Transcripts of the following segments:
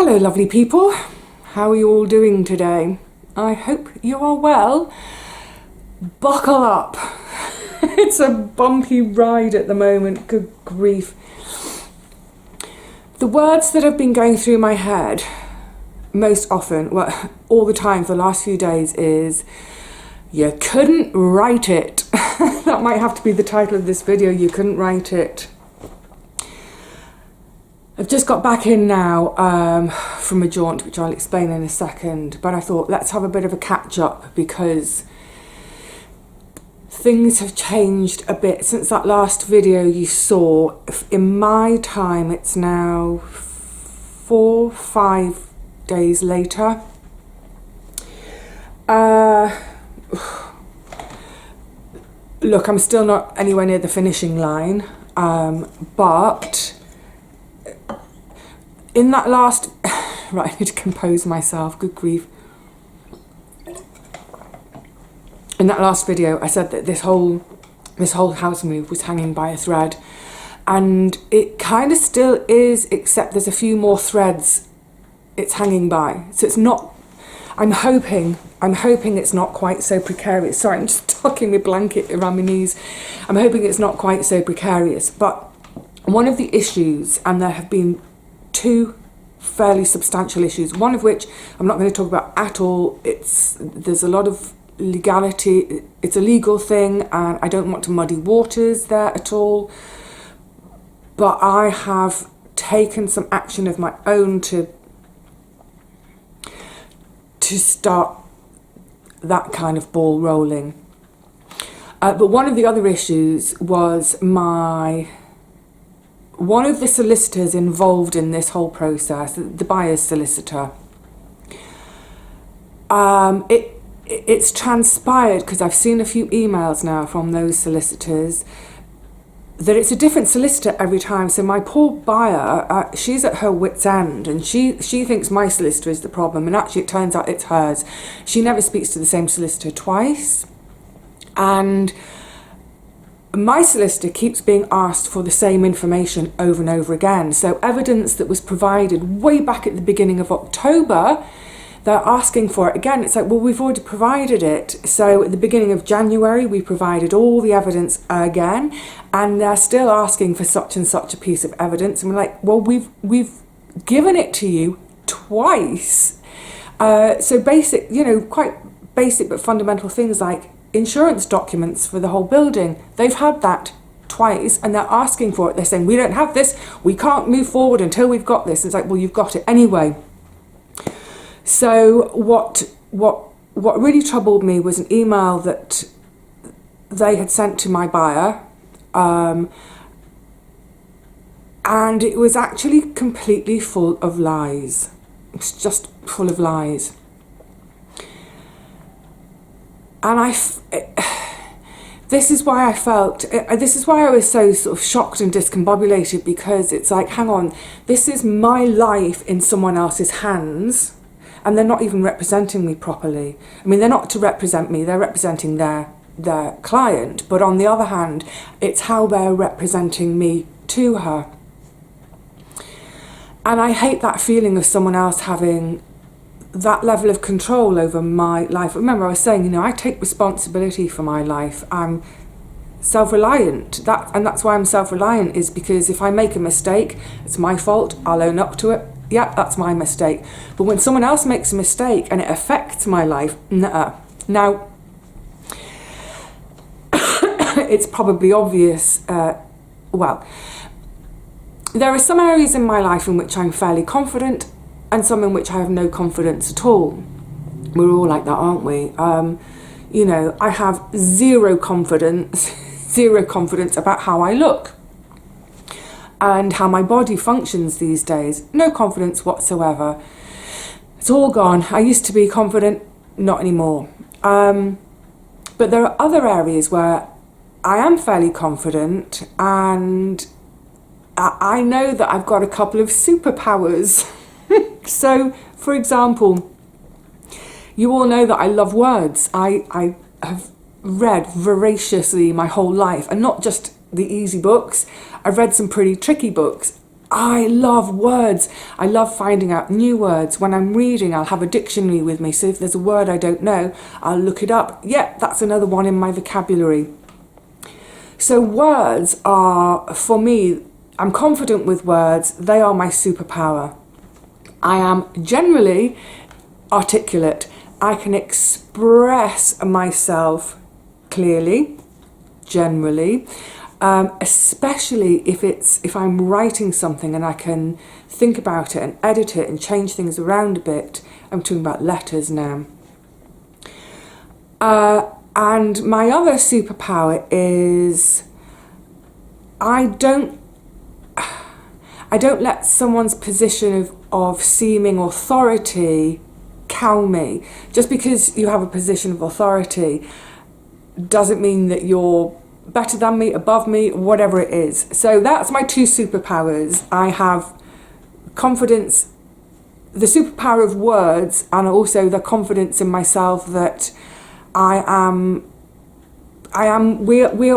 Hello lovely people, how are you all doing today? I hope you are well. Buckle up. It's a bumpy ride at the moment, good grief. The words that have been going through my head most often, well, all the time for the last few days is, you couldn't write it. That might have to be the title of this video, you couldn't write it. I've just got back in now from a jaunt, which I'll explain in a second, but I thought let's have a bit of a catch up because things have changed a bit since that last video you saw. In my time, it's now 4-5 days later. Look, I'm still not anywhere near the finishing line, but in that last, right, I need to compose myself, good grief. In that last video, I said that this whole house move was hanging by a thread, and it kind of still is, except there's a few more threads it's hanging by. So it's not, I'm hoping it's not quite so precarious. Sorry, I'm just tucking my blanket around my knees. I'm hoping it's not quite so precarious, but one of the issues, and there have been two fairly substantial issues, one of which I'm not going to talk about at all. There's a lot of legality, it's a legal thing, and I don't want to muddy waters there at all, but I have taken some action of my own to start that kind of ball rolling. But one of the other issues was one of the solicitors involved in this whole process, the buyer's solicitor, it's transpired, because I've seen a few emails now from those solicitors, that it's a different solicitor every time. So my poor buyer, she's at her wit's end, and she thinks my solicitor is the problem, and actually it turns out it's hers. She never speaks to the same solicitor twice, and my solicitor keeps being asked for the same information over and over again. So evidence that was provided way back at the beginning of October, they're asking for it again. It's like, well, we've already provided it. So at the beginning of January, we provided all the evidence again, and they're still asking for such and such a piece of evidence. And we're like, well, we've given it to you twice. So basic, quite basic but fundamental things like insurance documents for the whole building. They've had that twice, and they're asking for it. They're saying, we don't have this, we can't move forward until we've got this. It's like, well, you've got it anyway. So what really troubled me was an email that they had sent to my buyer, and it was actually completely full of lies. It's just full of lies. And this is why I was so sort of shocked and discombobulated, because it's like, hang on, this is my life in someone else's hands, and they're not even representing me properly. I mean, they're not to represent me, they're representing their client, but on the other hand, it's how they're representing me to her. And I hate that feeling of someone else having that level of control over my life. Remember, I was saying, I take responsibility for my life. I'm self-reliant. And that's why I'm self-reliant, is because if I make a mistake, it's my fault. I'll own up to it. Yeah, that's my mistake. But when someone else makes a mistake and it affects my life, nah. Now, it's probably obvious. Well, there are some areas in my life in which I'm fairly confident, and some in which I have no confidence at all. We're all like that, aren't we? I have zero confidence about how I look and how my body functions these days. No confidence whatsoever. It's all gone. I used to be confident, not anymore. But there are other areas where I am fairly confident, and I know that I've got a couple of superpowers. So, for example, you all know that I love words. I have read voraciously my whole life, and not just the easy books. I've read some pretty tricky books, I love words. I love finding out new words. When I'm reading, I'll have a dictionary with me. So if there's a word I don't know, I'll look it up. Yeah, that's another one in my vocabulary. So words are, for me, I'm confident with words. They are my superpower. I am generally articulate. I can express myself clearly, generally. Especially if I'm writing something and I can think about it and edit it and change things around a bit. I'm talking about letters now. And my other superpower is I don't let someone's position of seeming authority cow me. Just because you have a position of authority doesn't mean that you're better than me, above me, whatever it is. So that's my two superpowers. I have confidence, the superpower of words, and also the confidence in myself that we're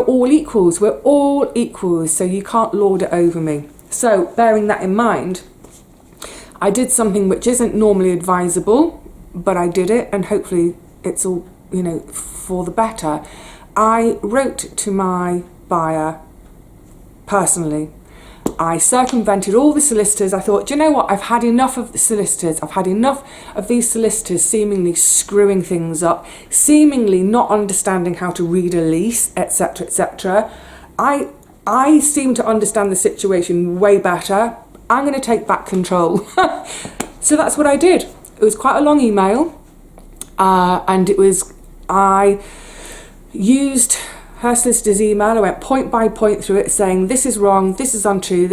all equals. We're all equals, so you can't lord it over me. So bearing that in mind, I did something which isn't normally advisable, but I did it, and hopefully it's all, for the better. I wrote to my buyer personally. I circumvented all the solicitors. I thought, do you know what? I've had enough of the solicitors. I've had enough of these solicitors seemingly screwing things up, seemingly not understanding how to read a lease, etc., etc. I seem to understand the situation way better. I'm going to take back control. So that's what I did. It was quite a long email, and I used her solicitor's email. I went point by point through it, saying this is wrong, this is untrue,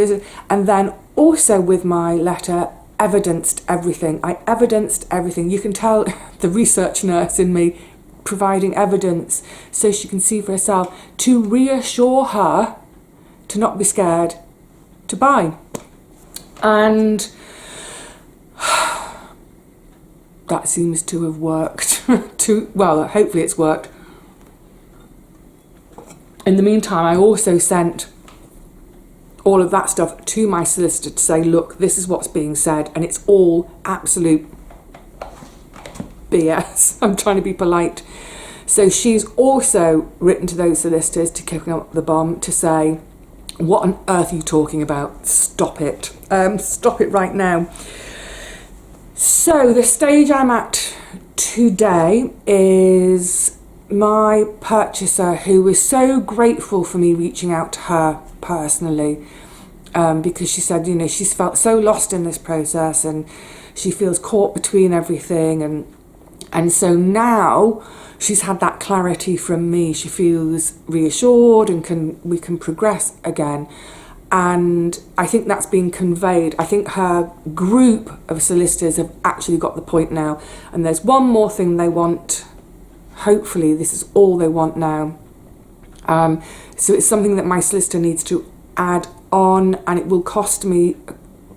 and then also with my letter evidenced everything. I evidenced everything. You can tell the research nurse in me providing evidence so she can see for herself, to reassure her to not be scared to buy. And that seems to have worked. Well, hopefully it's worked. In the meantime, I also sent all of that stuff to my solicitor to say, look, this is what's being said, and it's all absolute BS. I'm trying to be polite. So she's also written to those solicitors to kick up the bum to say, what on earth are you talking about? Stop it. Stop it right now. So the stage I'm at today is my purchaser, who was so grateful for me reaching out to her personally, because she said, she's felt so lost in this process and she feels caught between everything, and so now she's had that clarity from me. She feels reassured and we can progress again. And I think that's been conveyed. I think her group of solicitors have actually got the point now. And there's one more thing they want. Hopefully this is all they want now. So it's something that my solicitor needs to add on, and it will cost me a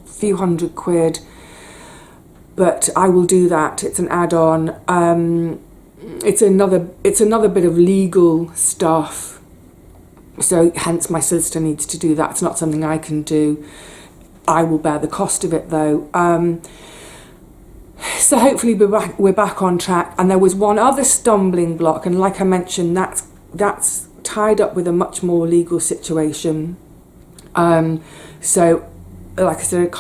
few £100, but I will do that. It's an add-on. It's another bit of legal stuff. So hence my solicitor needs to do that. It's not something I can do. I will bear the cost of it though. So hopefully we're back on track. And there was one other stumbling block, and like I mentioned, that's tied up with a much more legal situation. So like I said,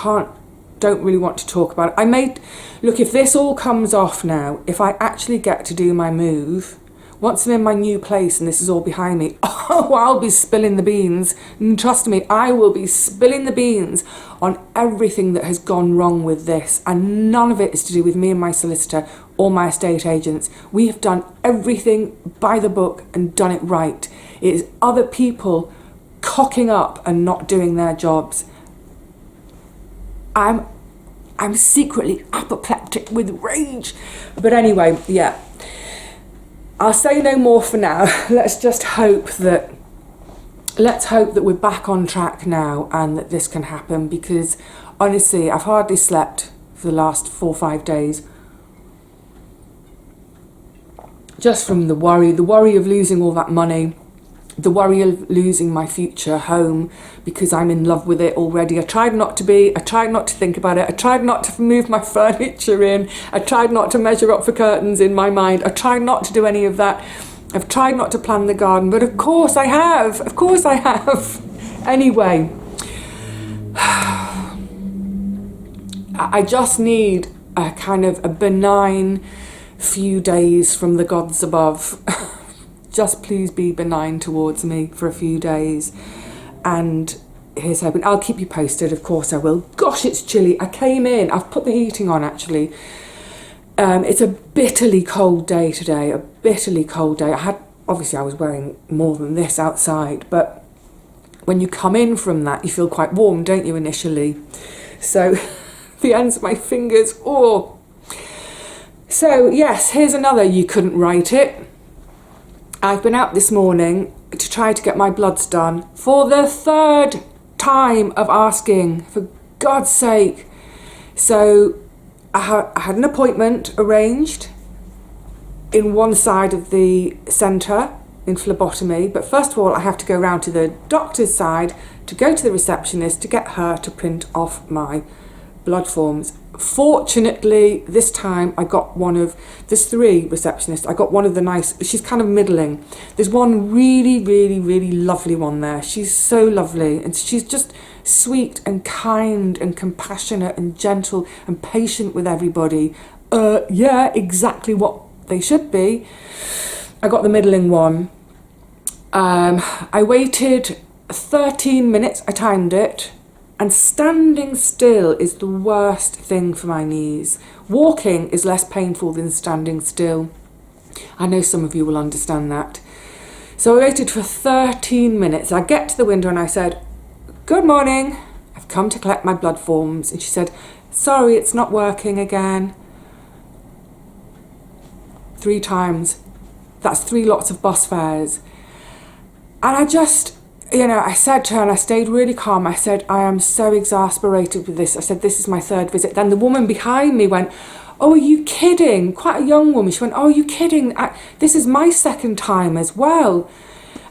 don't really want to talk about it. Look, if this all comes off now, if I actually get to do my move, once I'm in my new place and this is all behind me, I'll be spilling the beans. And trust me, I will be spilling the beans on everything that has gone wrong with this. And none of it is to do with me and my solicitor or my estate agents. We have done everything by the book and done it right. It is other people cocking up and not doing their jobs. I'm secretly apoplectic with rage. But anyway, yeah. I'll say no more for now. Let's hope that we're back on track now and that this can happen, because honestly, I've hardly slept for the last 4 or 5 days. Just from the worry of losing all that money, the worry of losing my future home because I'm in love with it already. I tried not to be, I tried not to think about it, I tried not to move my furniture in, I tried not to measure up for curtains in my mind, I tried not to do any of that. I've tried not to plan the garden, but of course I have. Anyway, I just need a kind of a benign few days from the gods above. Just please be benign towards me for a few days. And here's hoping. I'll keep you posted, of course I will. Gosh, it's chilly. I came in, I've put the heating on actually. It's a bitterly cold day today, a bitterly cold day. Obviously I was wearing more than this outside, but when you come in from that, you feel quite warm, don't you, initially? So the ends of my fingers, oh. So yes, here's another you couldn't write it. I've been out this morning to try to get my bloods done for the third time of asking, for God's sake. So I had an appointment arranged in one side of the centre in phlebotomy, but first of all I have to go round to the doctor's side to go to the receptionist to get her to print off my blood forms. Fortunately, this time I got there's 3 receptionists. I got one of the nice, she's kind of middling. There's one really, really, really lovely one there. She's so lovely, and she's just sweet and kind and compassionate and gentle and patient with everybody. Yeah, exactly what they should be. I got the middling one. I waited 13 minutes, I timed it. And standing still is the worst thing for my knees. Walking is less painful than standing still. I know some of you will understand that. So I waited for 13 minutes. I get to the window and I said, "Good morning, I've come to collect my blood forms." And she said, "Sorry, it's not working again." 3 times. That's 3 lots of bus fares. And I just, I said to her, and I stayed really calm, I said, "I am so exasperated with this." I said, "This is my 3rd visit." Then the woman behind me went, "Oh, are you kidding?" Quite a young woman. She went, "Oh, are you kidding? This is my 2nd time as well."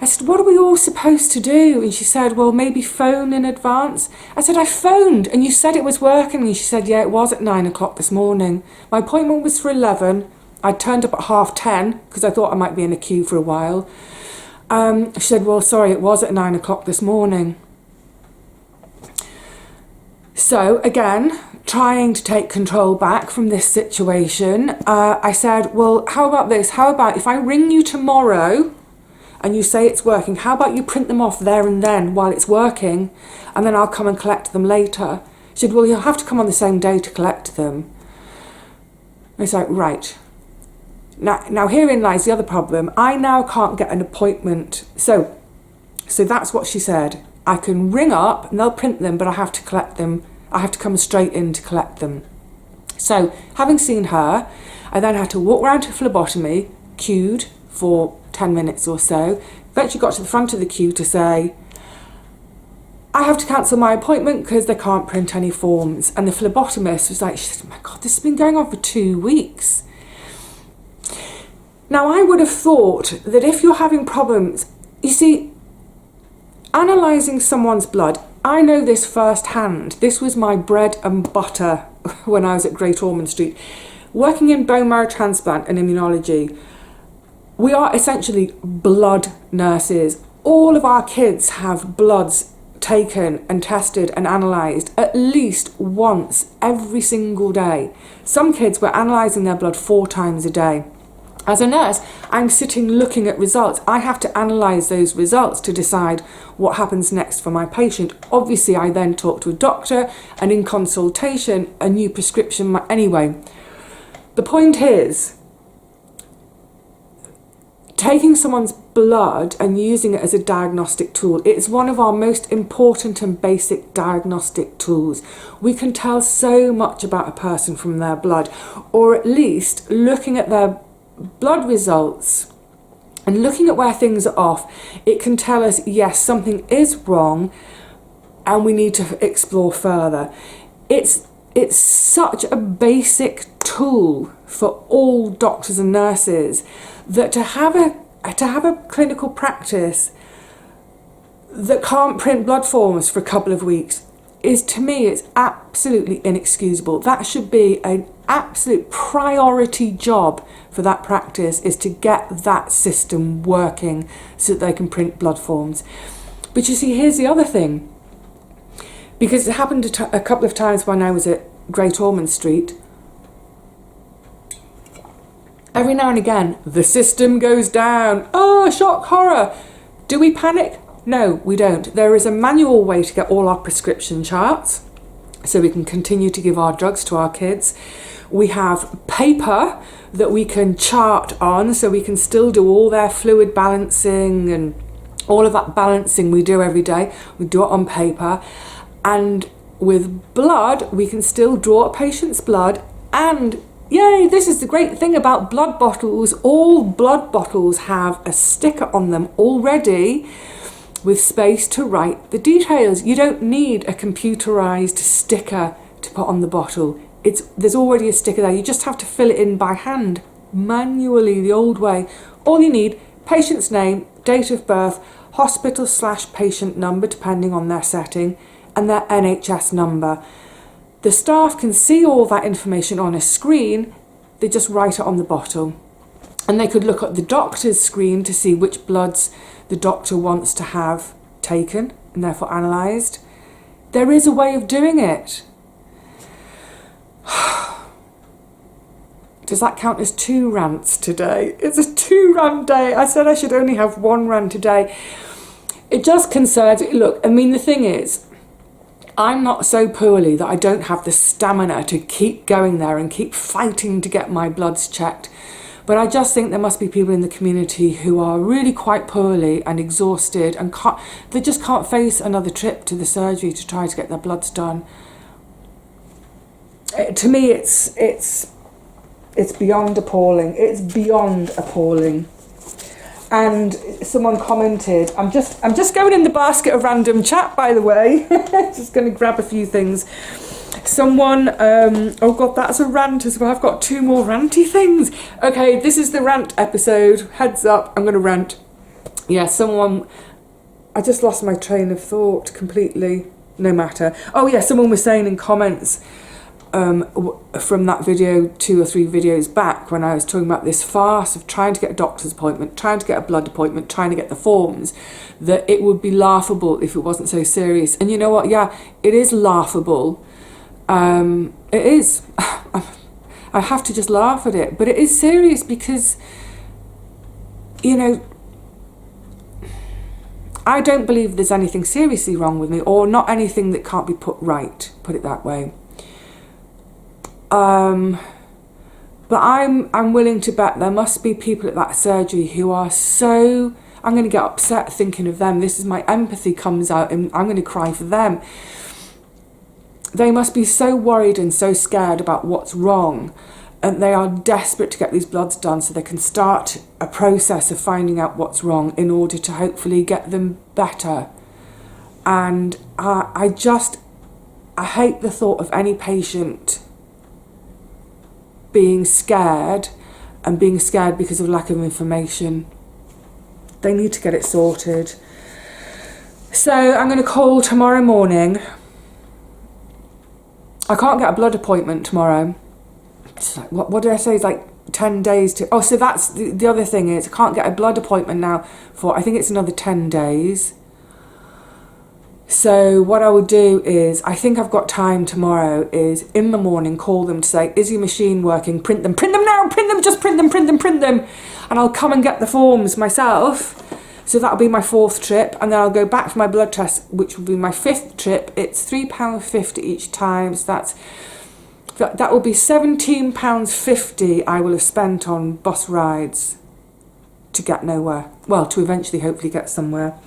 I said, "What are we all supposed to do?" And she said, "Well, maybe phone in advance." I said, "I phoned and you said it was working." And she said, "Yeah, it was at 9 o'clock this morning. My appointment was for 11. I turned up at 10:30 because I thought I might be in a queue for a while." She said, "Well, sorry, it was at 9 o'clock this morning." So again, trying to take control back from this situation, I said, "Well, how about this? How about if I ring you tomorrow and you say it's working, how about you print them off there and then while it's working, and then I'll come and collect them later?" She said, "Well, you'll have to come on the same day to collect them." I was like, right. Now herein lies the other problem. I now can't get an appointment. So that's what she said. I can ring up and they'll print them, but I have to collect them. I have to come straight in to collect them. So having seen her, I then had to walk round to phlebotomy, queued for 10 minutes or so. Eventually got to the front of the queue to say, "I have to cancel my appointment because they can't print any forms." And the phlebotomist was like, she said, "My God, this has been going on for 2 weeks." Now, I would have thought that if you're having problems, you see, analysing someone's blood, I know this firsthand. This was my bread and butter when I was at Great Ormond Street. Working in bone marrow transplant and immunology, we are essentially blood nurses. All of our kids have bloods taken and tested and analysed at least once every single day. Some kids were analysing their blood 4 times a day. As a nurse, I'm sitting looking at results. I have to analyse those results to decide what happens next for my patient. Obviously, I then talk to a doctor, and in consultation, a new prescription. Anyway, the point is, taking someone's blood and using it as a diagnostic tool, it's one of our most important and basic diagnostic tools. We can tell so much about a person from their blood, or at least looking at their blood results and looking at where things are off, it can tell us, yes, something is wrong and we need to explore further. It's such a basic tool for all doctors and nurses that to have a clinical practice that can't print blood forms for a couple of weeks is, to me, it's absolutely inexcusable. That should be an absolute priority job for that practice, is to get that system working so that they can print blood forms. But you see, here's the other thing, because it happened a couple of times when I was at Great Ormond Street. Every now and again, the system goes down. Oh, shock, horror. Do we panic? No, we don't. There is a manual way to get all our prescription charts so we can continue to give our drugs to our kids. We have paper that we can chart on so we can still do all their fluid balancing and all of that balancing we do every day. We do it on paper. And with blood, we can still draw a patient's blood. And yay, this is the great thing about blood bottles. All blood bottles have a sticker on them already with space to write the details. You don't need a computerized sticker to put on the bottle. There's already a sticker there. You just have to fill it in by hand, manually, the old way. All you need, patient's name, date of birth, hospital/patient number, depending on their setting, and their NHS number. The staff can see all that information on a screen. They just write it on the bottle. And they could look at the doctor's screen to see which bloods the doctor wants to have taken and therefore analysed. There is a way of doing it. Does that count as 2 rants today? It's a 2-rant day. I said I should only have 1 rant a day. It just concerns me. Look, I mean, the thing is, I'm not so poorly that I don't have the stamina to keep going there and keep fighting to get my bloods checked. But I just think there must be people in the community who are really quite poorly and exhausted and they just can't face another trip to the surgery to try to get their bloods done. To me, it's beyond appalling. It's beyond appalling. And someone commented, I'm just going in the basket of random chat, by the way. Just going to grab a few things. Someone, oh God, that's a rant as well. I've got 2 more ranty things. Okay, this is the rant episode. Heads up, I'm going to rant. Yeah, I just lost my train of thought completely. No matter. Oh yeah, someone was saying in comments, from that video 2 or 3 videos back, when I was talking about this farce of trying to get a doctor's appointment, trying to get a blood appointment, trying to get the forms, that it would be laughable if it wasn't so serious. And you know what? Yeah, it is laughable. It is. I have to just laugh at it. But it is serious because, you know, I don't believe there's anything seriously wrong with me, or not anything that can't be put right, put it that way. But I'm willing to bet there must be people at that surgery who are so, I'm going to get upset thinking of them. This is my empathy comes out and I'm going to cry for them. They must be so worried and so scared about what's wrong, and they are desperate to get these bloods done so they can start a process of finding out what's wrong in order to hopefully get them better. And I hate the thought of any patient being scared, and being scared because of lack of information. They need to get it sorted. So I'm going to call tomorrow morning. I can't get a blood appointment tomorrow. It's like, what did I say? It's like 10 days to... Oh, so that's the other thing is I can't get a blood appointment now for, I think it's another 10 days. So what I will do is, I think I've got time tomorrow, is in the morning call them to say, is your machine working? Print them now, print them, just print them. And I'll come and get the forms myself. So that'll be my 4th trip. And then I'll go back for my blood test, which will be my 5th trip. It's £3.50 each time. So that will be £17.50 I will have spent on bus rides to get nowhere. Well, to eventually hopefully get somewhere.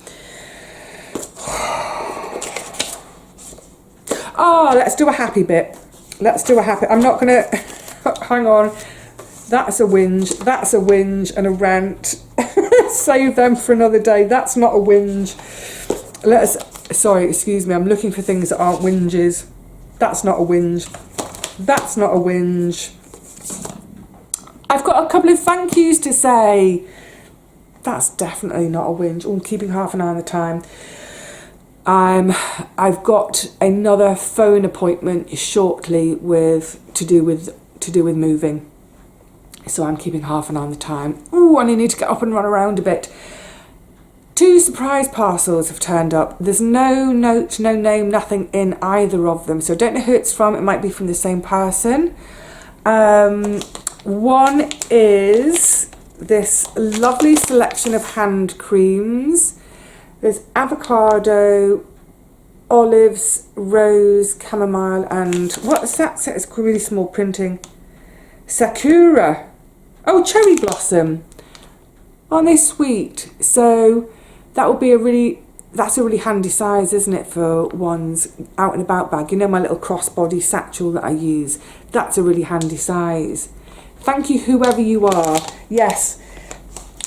Oh, let's do a happy bit. I'm not going to... Hang on. That's a whinge and a rant. Save them for another day. That's not a whinge. Sorry, excuse me. I'm looking for things that aren't whinges. That's not a whinge. I've got a couple of thank yous to say. That's definitely not a whinge. Oh, I'm keeping half an eye on the time. I've got another phone appointment shortly to do with moving. So I'm keeping half an eye on the time. Ooh, and I need to get up and run around a bit. 2 surprise parcels have turned up. There's no note, no name, nothing in either of them. So I don't know who it's from. It might be from the same person. One is this lovely selection of hand creams. There's avocado, olives, rose, chamomile, and what's that? It's really small printing. Sakura. Oh, cherry blossom. Aren't they sweet? So that will be that's a really handy size, isn't it, for one's out and about bag? You know, my little crossbody satchel that I use. That's a really handy size. Thank you, whoever you are. Yes,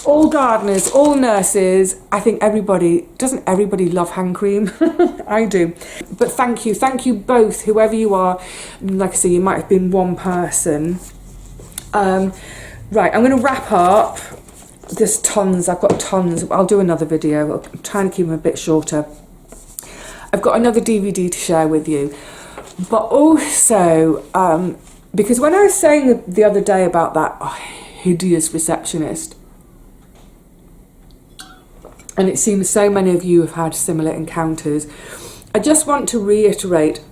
all gardeners, all nurses. I think doesn't everybody love hand cream? I do. But thank you both, whoever you are. Like I say, you might have been one person. Right, I'm going to wrap up. There's tons, I've got tons. I'll do another video. I'm trying to keep them a bit shorter. I've got another DVD to share with you. But also, because when I was saying the other day about that hideous receptionist, and it seems so many of you have had similar encounters, I just want to reiterate,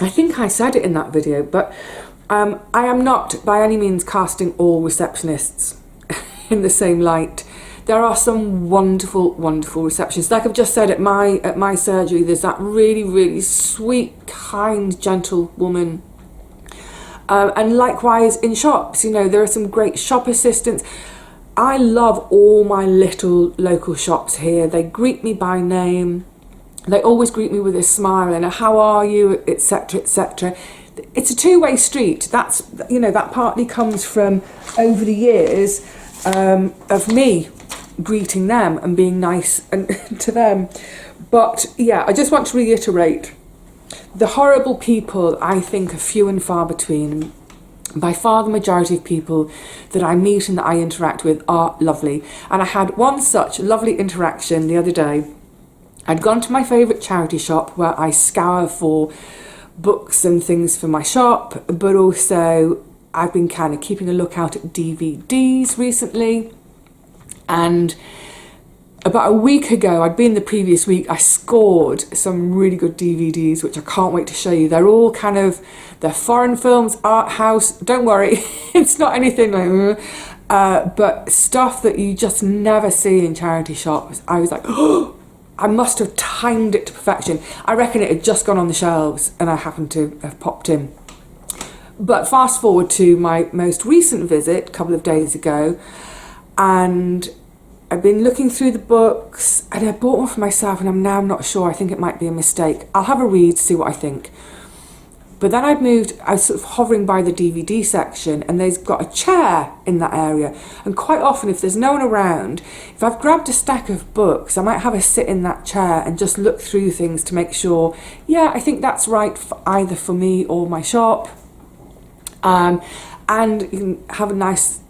I think I said it in that video, but I am not by any means casting all receptionists in the same light. There are some wonderful, wonderful receptionists. Like I've just said, at my surgery, there's that really, really sweet, kind, gentle woman. And likewise in shops, you know, there are some great shop assistants. I love all my little local shops here. They greet me by name. They always greet me with a smile and a how are you, etc., etc. It's a two-way street. That's, you know, that partly comes from over the years of me greeting them and being nice and to them. But yeah, I just want to reiterate, the horrible people, I think, are few and far between. By far the majority of people that I meet and that I interact with are lovely. And I had one such lovely interaction the other day. I'd gone to my favourite charity shop where I scour for books and things for my shop, but also I've been kind of keeping a lookout at DVDs recently. And about a week ago, I'd been the previous week, I scored some really good DVDs, which I can't wait to show you. They're all they're foreign films, art house. Don't worry, it's not anything like but stuff that you just never see in charity shops. I was like, oh, I must have timed it to perfection. I reckon it had just gone on the shelves and I happened to have popped in. But fast forward to my most recent visit a couple of days ago, and I've been looking through the books and I bought one for myself, and I'm not sure. I think it might be a mistake. I'll have a read, see what I think. But then I was sort of hovering by the DVD section, and there's got a chair in that area. And quite often, if there's no one around, if I've grabbed a stack of books, I might have a sit in that chair and just look through things to make sure, yeah, I think that's right for either for me or my shop. And you can have a nice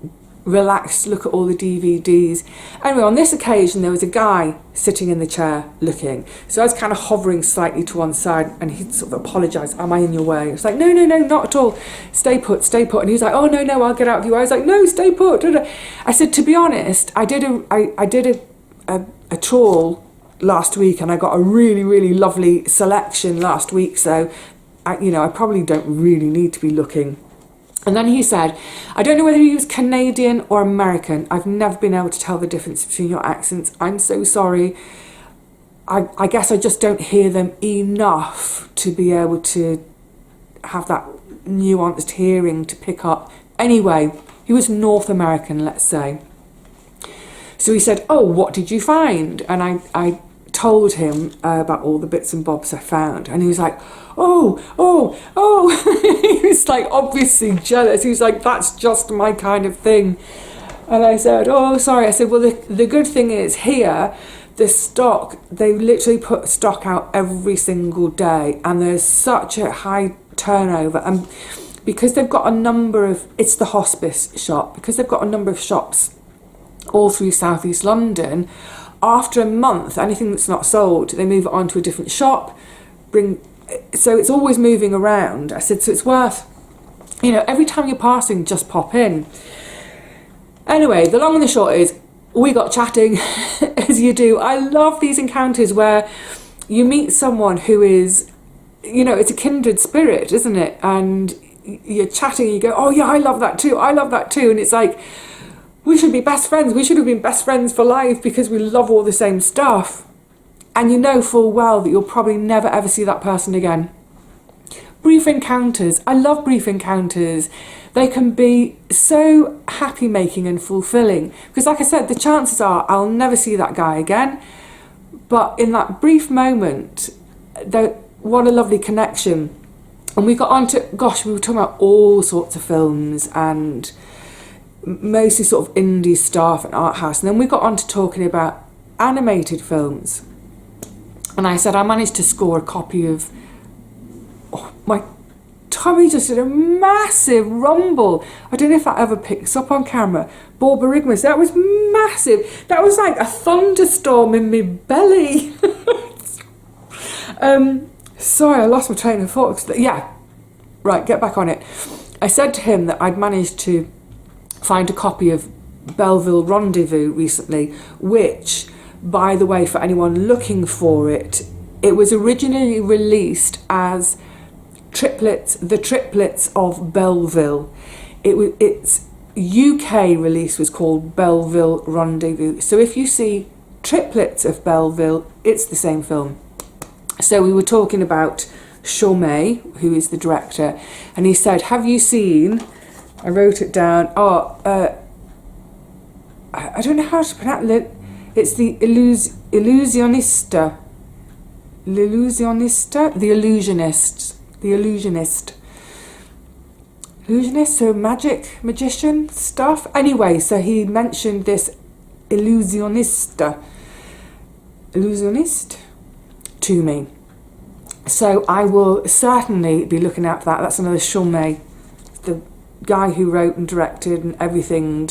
relaxed look at all the DVDs. Anyway, on this occasion there was a guy sitting in the chair looking, so I was kind of hovering slightly to one side, and he sort of apologised, am I in your way? I was like, no, not at all, stay put. And he was like, oh no, I'll get out of your way. I was like, no, stay put. I said, to be honest, I did a trawl last week, and I got a really, really lovely selection last week, so I probably don't really need to be looking. And then he said, I don't know whether he was Canadian or American. I've never been able to tell the difference between your accents. I'm so sorry. I guess I just don't hear them enough to be able to have that nuanced hearing to pick up. Anyway, he was North American, let's say. So he said, oh, what did you find? And I told him about all the bits and bobs I found. And he was like, oh. He was like obviously jealous. He was like, that's just my kind of thing. And I said, oh, sorry. I said, well, the good thing is here, the stock, they literally put stock out every single day, and there's such a high turnover. And because they've got a number of, it's the hospice shop, because they've got a number of shops all through southeast London, after a month, anything that's not sold, they move it on to a different shop, so it's always moving around. I said, so it's worth, every time you're passing, just pop in. Anyway, the long and the short is, we got chatting, as you do. I love these encounters where you meet someone who is, it's a kindred spirit, isn't it? And you're chatting and you go, oh yeah, I love that too, and it's like, we should be best friends. We should have been best friends for life because we love all the same stuff. And you know full well that you'll probably never ever see that person again. Brief encounters. I love brief encounters. They can be so happy making and fulfilling. Because like I said, the chances are I'll never see that guy again. But in that brief moment, what a lovely connection. And we got on to, we were talking about all sorts of films and mostly sort of indie stuff and art house, and then we got on to talking about animated films, and I said I managed to score a copy of, my tummy just did a massive rumble. I don't know if that ever picks up on camera. Borborygmus, that was massive. That was like a thunderstorm in my belly. Sorry, I lost my train of thought. Yeah, right, get back on it. I said to him that I'd managed to find a copy of Belleville Rendezvous recently, which, by the way, for anyone looking for it, it was originally released as the triplets of Belleville. Its UK release was called Belleville Rendezvous. So if you see triplets of Belleville, it's the same film. So we were talking about Chaumet, who is the director, and he said, have you seen, I wrote it down, I don't know how to pronounce it, it's the Illusionist, so magician stuff. Anyway, so he mentioned this illusionist to me. So I will certainly be looking out for that. That's another Chaumet, the guy who wrote and directed and everything,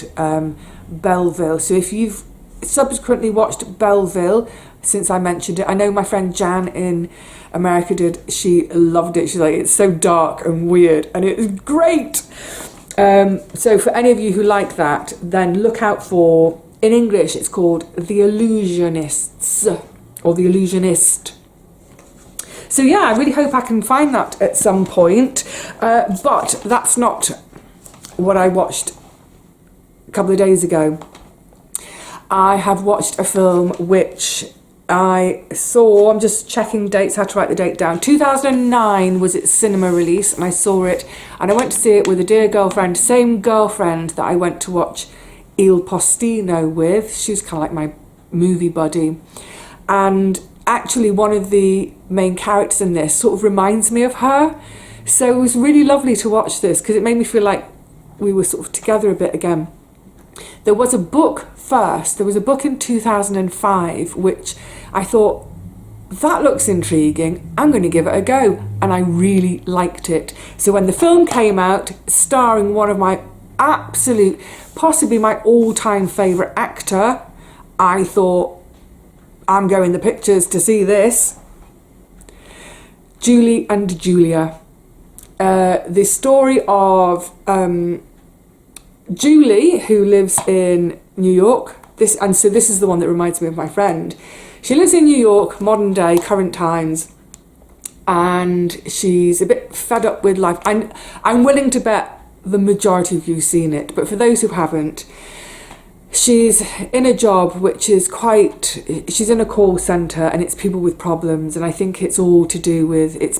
Belleville. So if you've subsequently watched Belleville since I mentioned it, I know my friend Jan in America did. She loved it. She's like, it's so dark and weird, and it is great. So for any of you who like that, then look out for, in English it's called The Illusionists, or The Illusionist. So yeah, I really hope I can find that at some point, but that's not what I watched a couple of days ago. I have watched a film which I saw, I'm just checking dates, how to write the date down. 2009 was its cinema release, and I saw it, and I went to see it with a dear girlfriend, same girlfriend that I went to watch Il Postino with. She was kind of like my movie buddy. And actually one of the main characters in this sort of reminds me of her. So it was really lovely to watch this because it made me feel like we were sort of together a bit again. There was a book first. There was a book in 2005 which I thought, that looks intriguing, I'm going to give it a go, and I really liked it. So when the film came out, starring one of my absolute, possibly my all-time favourite actor, I thought, I'm going the pictures to see this. Julie and Julia. The story of Julie, who lives in New York. This is the one that reminds me of my friend. She lives in New York, modern day, current times, and she's a bit fed up with life. I'm willing to bet the majority of you have seen it, but for those who haven't, she's in a job which is she's in a call centre, and it's people with problems, and I think it's all to do with, it's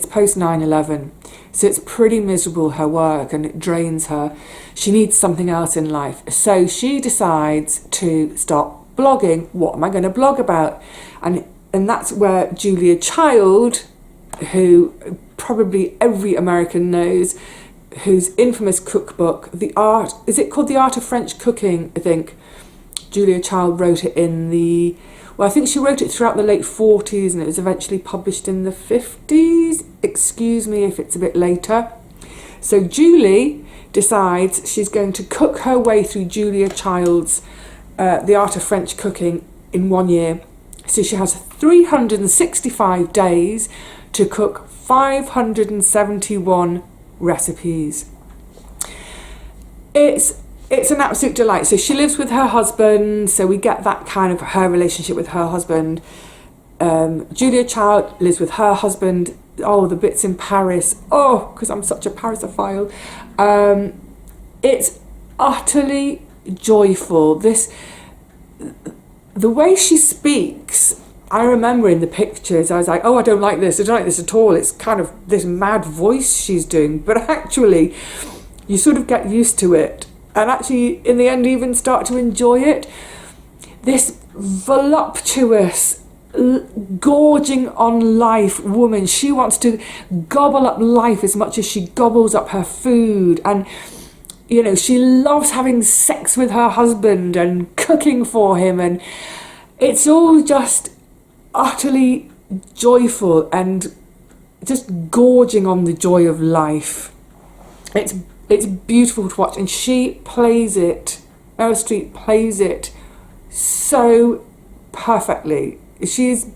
post 9/11, so it's pretty miserable, her work, and it drains her. She needs something else in life, so she decides to start blogging. What am I going to blog about? And that's where Julia Child, who probably every American knows, whose infamous cookbook, is it called The Art of French Cooking, I think. Julia Child wrote it I think she wrote it throughout the late 40s, and it was eventually published in the 50s. Excuse me if it's a bit later. So Julie decides she's going to cook her way through Julia Child's The Art of French Cooking in 1 year. So she has 365 days to cook 571 recipes. It's an absolute delight. So she lives with her husband, so we get that kind of her relationship with her husband. Julia Child lives with her husband. Oh, the bits in Paris. Oh, because I'm such a Parisophile. It's utterly joyful. The way she speaks, I remember in the pictures, I was like, oh, I don't like this at all. It's kind of this mad voice she's doing. But actually, you sort of get used to it. And actually, in the end, even start to enjoy it. This voluptuous, gorging on life woman, she wants to gobble up life as much as she gobbles up her food. And, you know, she loves having sex with her husband and cooking for him. And it's all just utterly joyful and just gorging on the joy of life. It's beautiful to watch, and she plays it, Meryl Streep plays it so perfectly. She's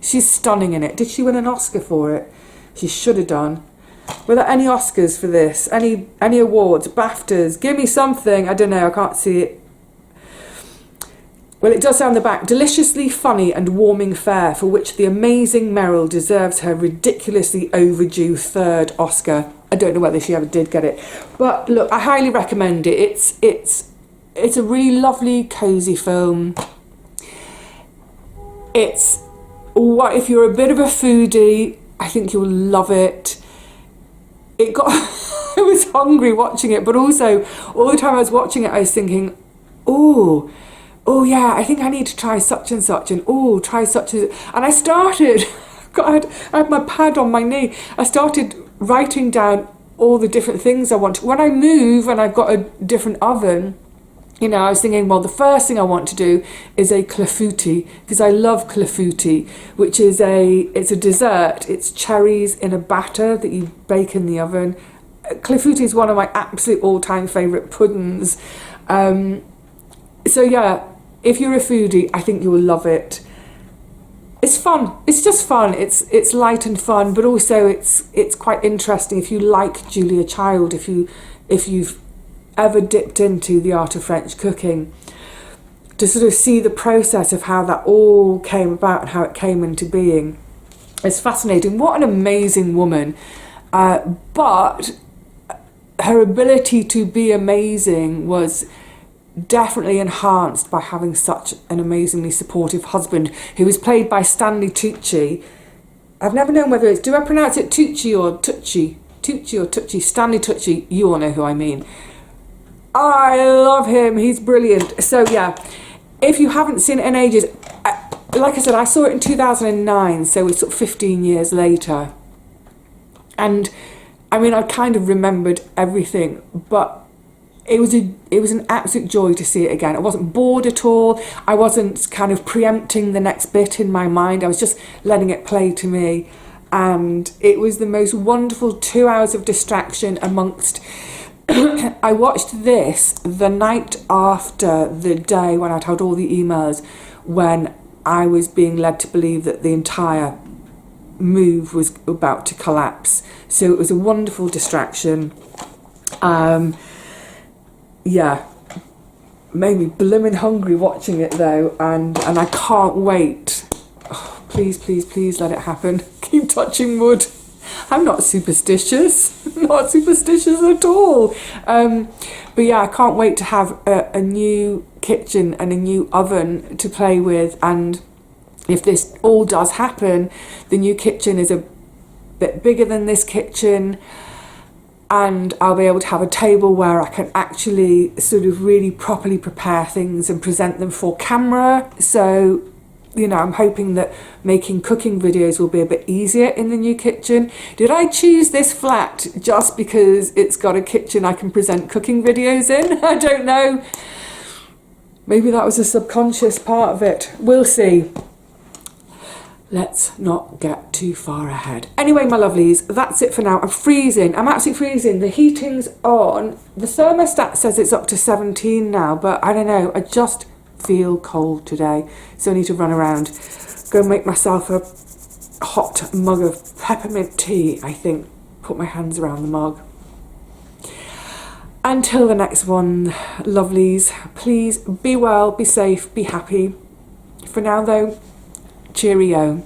stunning in it. Did she win an Oscar for it? She should have done. Were there any Oscars for this? Any awards? BAFTAs? Give me something. I don't know, I can't see it. Well, it does say on the back, deliciously funny and warming fare for which the amazing Meryl deserves her ridiculously overdue 3rd Oscar. I don't know whether she ever did get it. But look, I highly recommend it. It's a really lovely, cosy film. If you're a bit of a foodie, I think you'll love it. I was hungry watching it, but also all the time I was watching it, I was thinking, oh yeah, I think I need to try such and such, and try such and... And I started, I had my pad on my knee, I started writing down all the different things I want. When I move and I've got a different oven, you know, I was thinking, well, the first thing I want to do is a clafouti, because I love clafouti, which is it's a dessert. It's cherries in a batter that you bake in the oven. Clafouti is one of my absolute all-time favourite puddings. So yeah, if you're a foodie, I think you will love it. It's fun. It's just fun. It's light and fun, but also it's quite interesting if you like Julia Child, if you've ever dipped into the art of French cooking, to sort of see the process of how that all came about and how it came into being. It's fascinating. What an amazing woman. But her ability to be amazing was definitely enhanced by having such an amazingly supportive husband, who was played by Stanley Tucci. I've never known whether do I pronounce it Tucci or Tucci? Tucci or Tucci? Stanley Tucci, you all know who I mean. I love him, he's brilliant. So yeah, if you haven't seen it in ages, like I said, I saw it in 2009, so it's sort of 15 years later. And I mean, I kind of remembered everything, but it was an absolute joy to see it again. I wasn't bored at all. I wasn't kind of preempting the next bit in my mind. I was just letting it play to me. And it was the most wonderful 2 hours of distraction amongst... I watched this the night after the day when I'd had all the emails, when I was being led to believe that the entire move was about to collapse. So it was a wonderful distraction. Yeah, made me blimmin' hungry watching it though, and I can't wait. Oh, please let it happen. Keep touching wood. I'm not superstitious, not superstitious at all. But yeah, I can't wait to have a new kitchen and a new oven to play with. And if this all does happen, the new kitchen is a bit bigger than this kitchen, and I'll be able to have a table where I can actually sort of really properly prepare things and present them for camera. So, you know, I'm hoping that making cooking videos will be a bit easier in the new kitchen. Did I choose this flat just because it's got a kitchen I can present cooking videos in? I don't know. Maybe that was a subconscious part of it. We'll see. Let's not get too far ahead. Anyway, my lovelies, that's it for now. I'm freezing. I'm absolutely freezing. The heating's on. The thermostat says it's up to 17 now, but I don't know. I just feel cold today, so I need to run around, go make myself a hot mug of peppermint tea, I think. Put my hands around the mug. Until the next one, lovelies, please be well, be safe, be happy. For now though, cheerio.